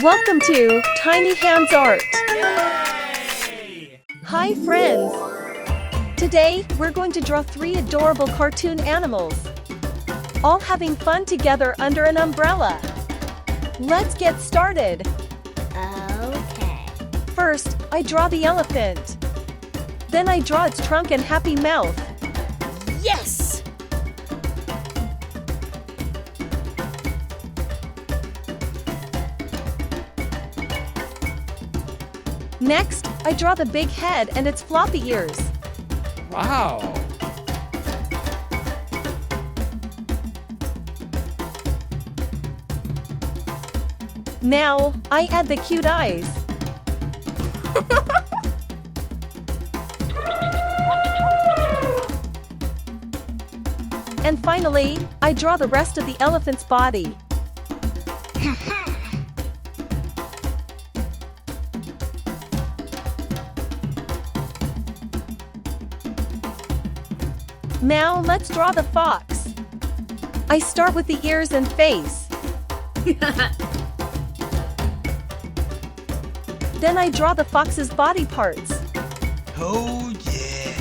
Welcome to Tiny Hands Art. Yay! Hi friends! Today, we're going to draw 3 adorable cartoon animals, all having fun together under an umbrella. Let's get started. Okay. First, I draw the elephant. Then I draw its trunk and happy mouth. Yes! Next, I draw the big head and its floppy ears. Wow! Now, I add the cute eyes. And finally, I draw the rest of the elephant's body. Now, let's draw the fox. I start with the ears and face. Then I draw the fox's body parts. Oh yeah!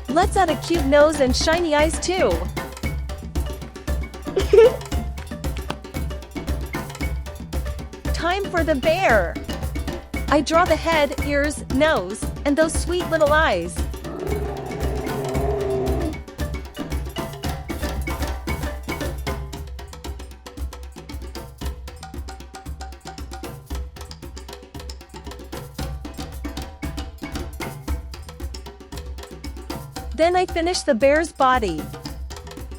Let's add a cute nose and shiny eyes too. Time for the bear. I draw the head, ears, nose, and those sweet little eyes. Then I finish the bear's body.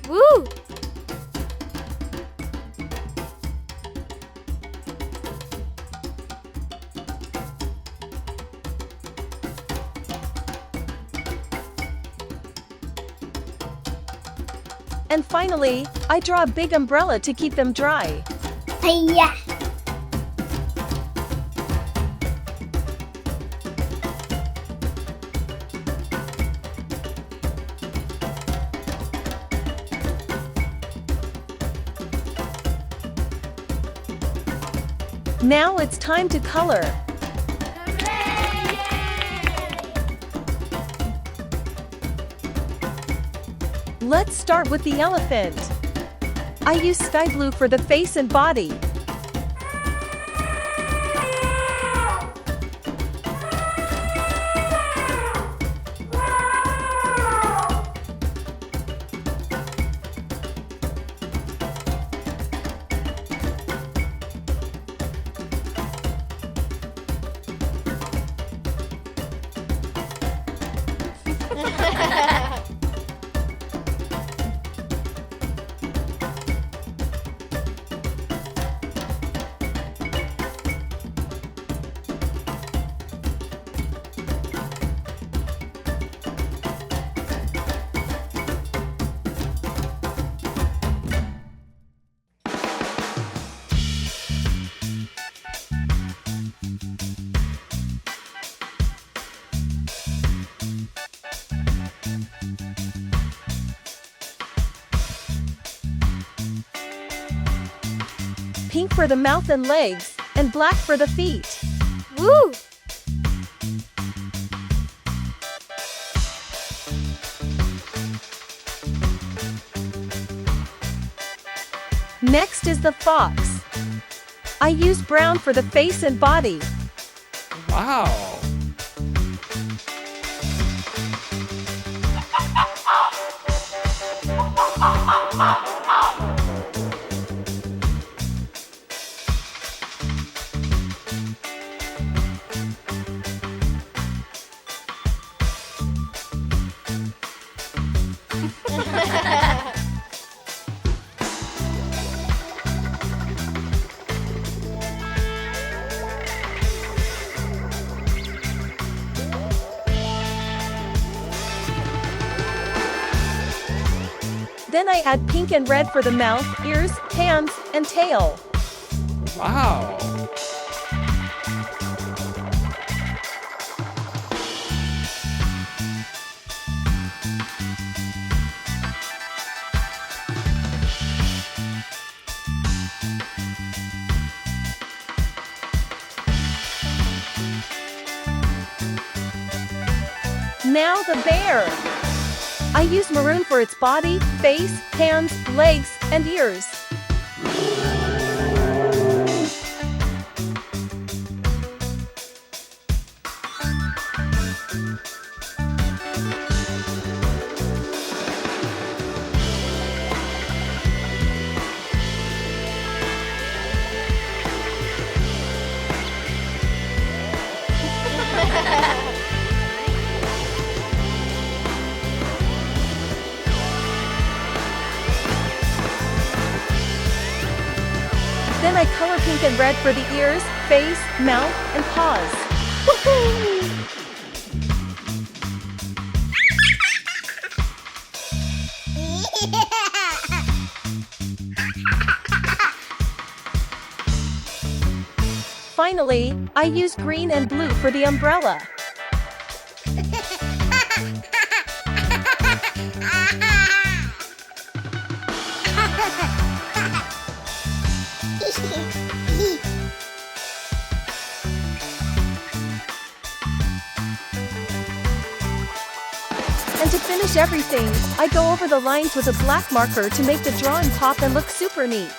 Woo! And finally, I draw a big umbrella to keep them dry. Hiya! Now it's time to color. Let's start with the elephant. I use sky blue for the face and body. Pink for the mouth and legs, and black for the feet. Woo! Next is the fox. I use brown for the face and body. Wow! Then I add pink and red for the mouth, ears, hands, and tail. Wow! Now the bear. I used maroon for its body, face, hands, legs, and ears. Then I color pink and red for the ears, face, mouth, and paws. Woohoo! Finally, I used green and blue for the umbrella. And to finish everything, I go over the lines with a black marker to make the drawing pop and look super neat.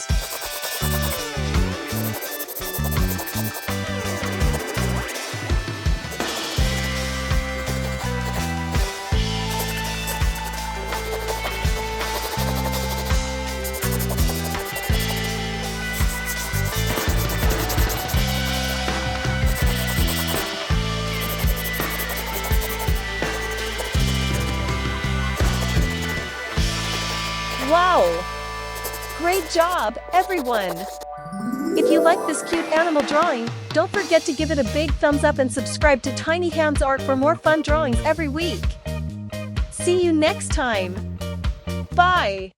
Wow! Great job, everyone! If you like this cute animal drawing, don't forget to give it a big thumbs up and subscribe to Tiny Hands Art for more fun drawings every week. See you next time! Bye!